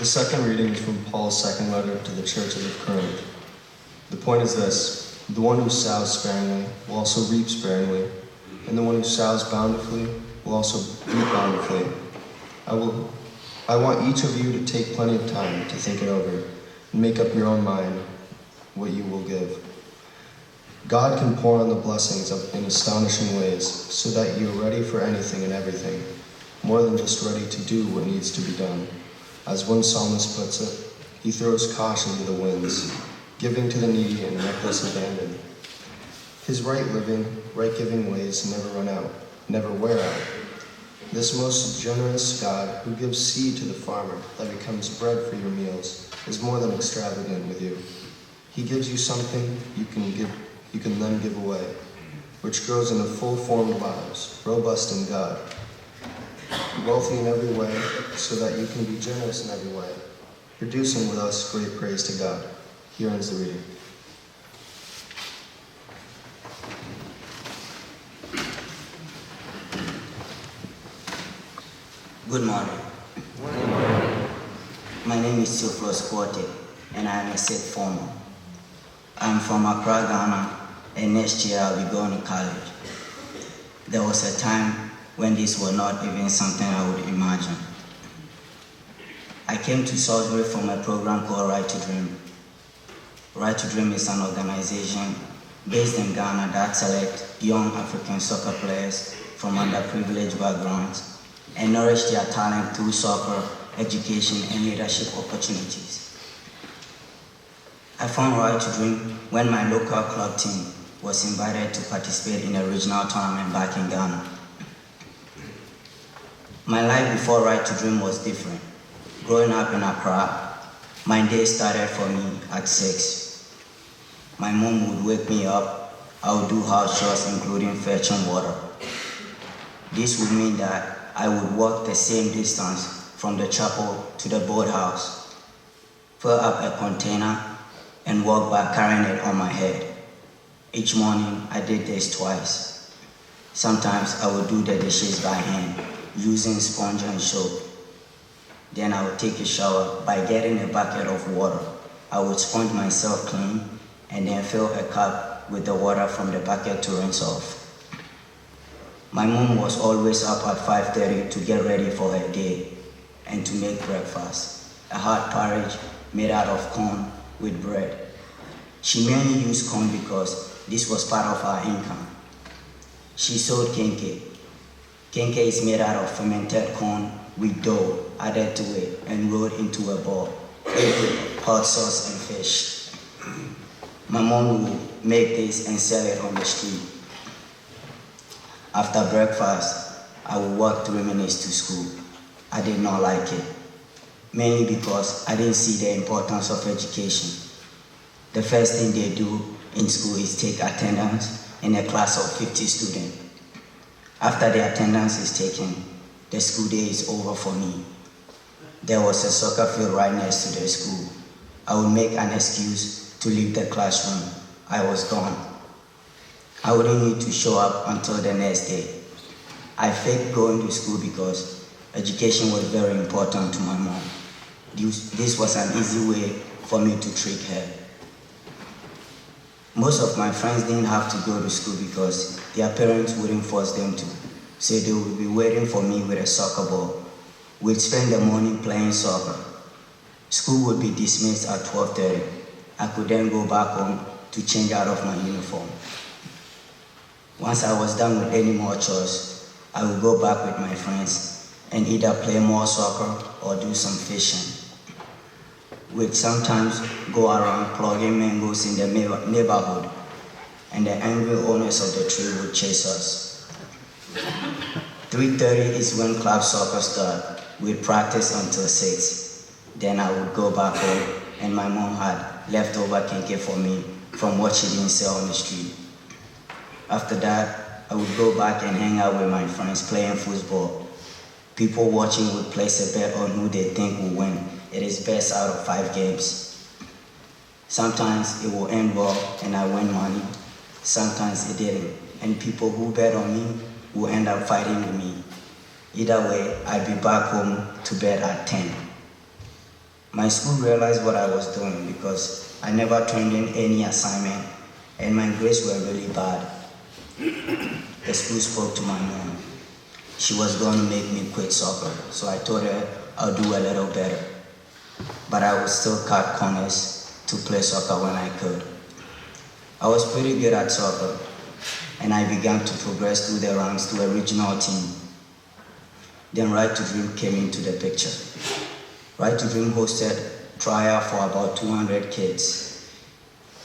The second reading is from Paul's second letter to the churches of Corinth. The point is this: the one who sows sparingly will also reap sparingly, and the one who sows bountifully will also reap bountifully. I want each of you to take plenty of time to think it over and make up your own mind what you will give. God can pour on the blessings in astonishing ways so that you're ready for anything and everything, more than just ready to do what needs to be done. As one psalmist puts it, he throws caution to the winds, giving to the needy and reckless abandon. His right living, right giving ways never run out, never wear out. This most generous God, who gives seed to the farmer that becomes bread for your meals, is more than extravagant with you. He gives you something you can then give away, which grows into full-formed lives, robust in God, wealthy in every way, so that you can be generous in every way, producing with us great praise to God. Here ends the reading. Good morning. Good morning. My name is Theo Quarty, and I am a sixth former. I'm from Accra, Ghana, and next year I'll be going to college. There was a time when this was not even something I would imagine. I came to Salisbury from a program called Right to Dream. Right to Dream is an organization based in Ghana that selects young African soccer players from underprivileged backgrounds and nourish their talent through soccer, education, and leadership opportunities. I found Right to Dream when my local club team was invited to participate in a regional tournament back in Ghana. My life before Right to Dream was different. Growing up in Accra, my day started for me at 6. My mom would wake me up. I would do house chores, including fetching water. This would mean that I would walk the same distance from the chapel to the boathouse, fill up a container, and walk back carrying it on my head. Each morning, I did this twice. Sometimes I would do the dishes by hand, using sponge and soap. Then I would take a shower by getting a bucket of water. I would sponge myself clean and then fill a cup with the water from the bucket to rinse off. My mom was always up at 5:30 to get ready for her day and to make breakfast, a hot porridge made out of corn with bread. She mainly used corn because this was part of our income. She sold kenke. Kenke is made out of fermented corn with dough added to it and rolled into a ball, with hot sauce and fish. My mom would make this and sell it on the street. After breakfast, I would walk 3 minutes to school. I did not like it, mainly because I didn't see the importance of education. The first thing they do in school is take attendance in a class of 50 students. After the attendance is taken, the school day is over for me. There was a soccer field right next to the school. I would make an excuse to leave the classroom. I was gone. I wouldn't need to show up until the next day. I faked going to school because education was very important to my mom. This was an easy way for me to trick her. Most of my friends didn't have to go to school because their parents wouldn't force them to, so they would be waiting for me with a soccer ball. We'd spend the morning playing soccer. School would be dismissed at 12:30. I could then go back home to change out of my uniform. Once I was done with any more chores, I would go back with my friends and either play more soccer or do some fishing. We'd sometimes go around plugging mangoes in the neighborhood, and the angry owners of the tree would chase us. 3:30 is when club soccer started. We'd practice until 6. Then I would go back home, and my mom had leftover kenke for me from what she didn't sell on the street. After that, I would go back and hang out with my friends playing football. People watching would place a bet on who they think will win. It is best out of 5 games. Sometimes it will end well and I win money. Sometimes it didn't, and people who bet on me will end up fighting with me. Either way, I'd be back home to bed at 10. My school realized what I was doing because I never turned in any assignment and my grades were really bad. The school spoke to my mom. She was going to make me quit soccer, so I told her I'll do a little better. But I would still cut corners to play soccer when I could. I was pretty good at soccer, and I began to progress through the ranks to a regional team. Then Right to Dream came into the picture. Right to Dream hosted trial for about 200 kids.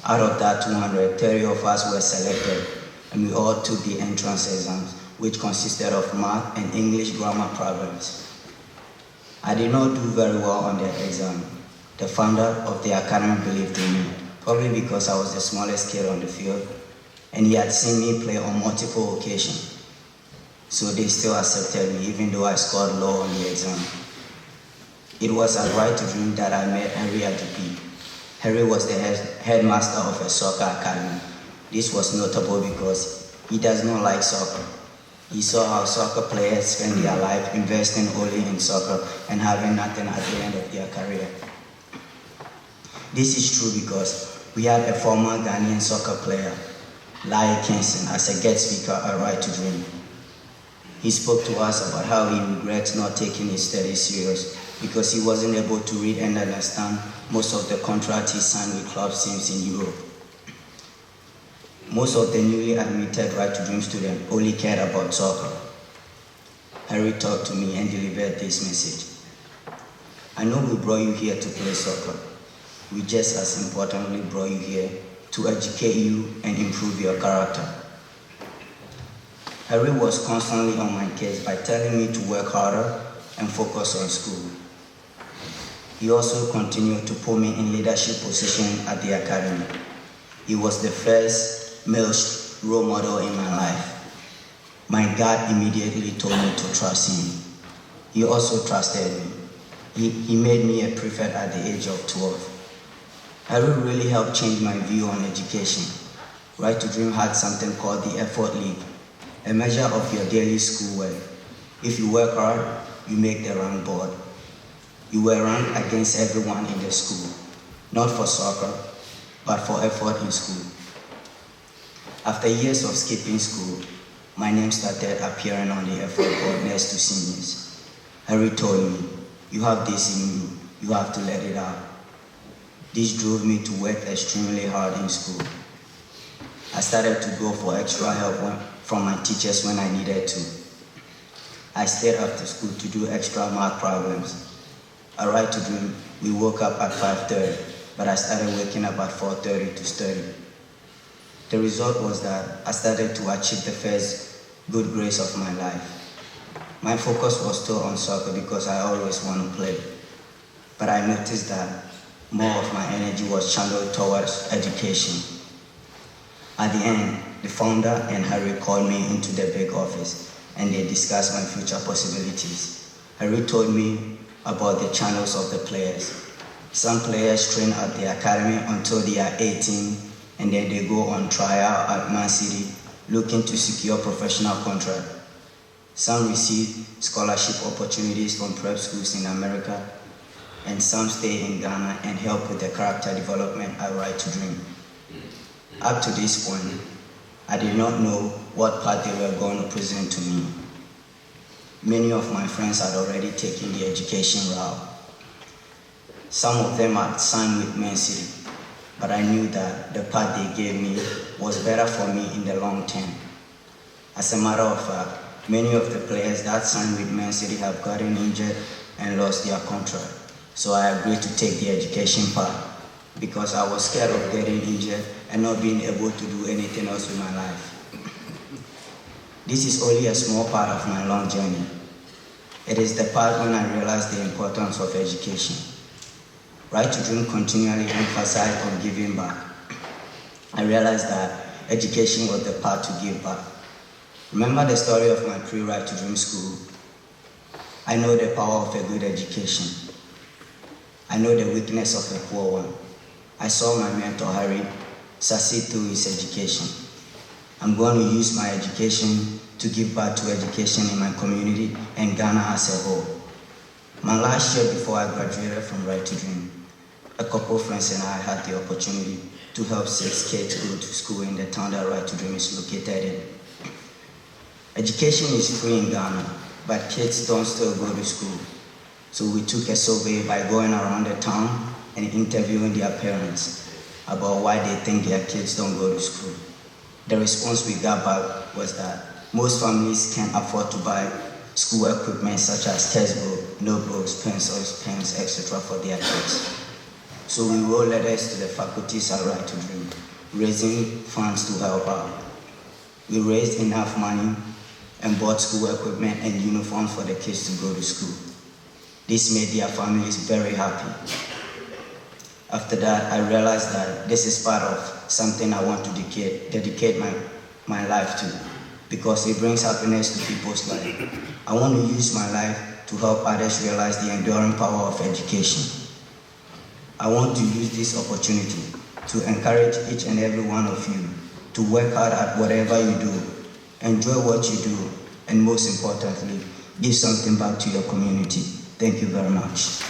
Out of that 200, 30 of us were selected, and we all took the entrance exams, which consisted of math and English grammar problems. I did not do very well on the exam. The founder of the academy believed in me, probably because I was the smallest kid on the field, and he had seen me play on multiple occasions. So they still accepted me, even though I scored low on the exam. It was at Right to Dream that I met Henry Adupi. Henry was the headmaster of a soccer academy. This was notable because he does not like soccer. He saw how soccer players spend their life investing only in soccer and having nothing at the end of their career. This is true because we had a former Ghanaian soccer player, Lai Kingston, as a guest speaker at Right to Dream. He spoke to us about how he regrets not taking his studies serious because he wasn't able to read and understand most of the contracts he signed with club teams in Europe. Most of the newly admitted Right to Dream students only cared about soccer. Harry talked to me and delivered this message. I know we brought you here to play soccer. We just as importantly brought you here to educate you and improve your character. Harry was constantly on my case by telling me to work harder and focus on school. He also continued to put me in leadership positions at the academy. He was the first male role model in my life. My dad immediately told me to trust him. He also trusted me. He made me a prefect at the age of 12. Harry really helped change my view on education. Right to Dream had something called the Effort League, a measure of your daily schoolwork. If you work hard, you make the rank board. You were ranked against everyone in the school, not for soccer, but for effort in school. After years of skipping school, my name started appearing on the effort board next to seniors. Harry told me, "You have this in you, you have to let it out." This drove me to work extremely hard in school. I started to go for extra help from my teachers when I needed to. I stayed after school to do extra math problems. At Right to Dream, we woke up at 5:30, but I started waking up at 4:30 to study. The result was that I started to achieve the first good grades of my life. My focus was still on soccer because I always want to play, but I noticed that more of my energy was channeled towards education. At the end, the founder and Harry called me into the big office and they discussed my future possibilities. Harry told me about the channels of the players. Some players train at the academy until they are 18 and then they go on trial at Man City looking to secure professional contract. Some receive scholarship opportunities from prep schools in America, and some stay in Ghana and help with the character development at Right to Dream. Up to this point, I did not know what path they were going to present to me. Many of my friends had already taken the education route. Some of them had signed with Man City, but I knew that the path they gave me was better for me in the long term. As a matter of fact, many of the players that signed with Man City have gotten injured and lost their contract. So I agreed to take the education path because I was scared of getting injured and not being able to do anything else with my life. This is only a small part of my long journey. It is the part when I realized the importance of education. Right to Dream continually emphasized on giving back. I realized that education was the path to give back. Remember the story of my pre-Right to Dream school? I know the power of a good education. I know the weakness of a poor one. I saw my mentor, Harry, succeed through his education. I'm going to use my education to give back to education in my community and Ghana as a whole. My And last year, before I graduated from Right to Dream, a couple of friends and I had the opportunity to help 6 kids go to school in the town that Right to Dream is located in. Education is free in Ghana, but kids don't still go to school. So we took a survey by going around the town and interviewing their parents about why they think their kids don't go to school. The response we got back was that most families can't afford to buy school equipment such as textbooks, notebooks, pencils, pens, etc. for their kids. So we wrote letters to the faculties at Right to Dream, raising funds to help out. We raised enough money and bought school equipment and uniforms for the kids to go to school. This made their families very happy. After that, I realized that this is part of something I want to dedicate my life to, because it brings happiness to people's life. I want to use my life to help others realize the enduring power of education. I want to use this opportunity to encourage each and every one of you to work hard at whatever you do, enjoy what you do, and most importantly, give something back to your community. Thank you very much.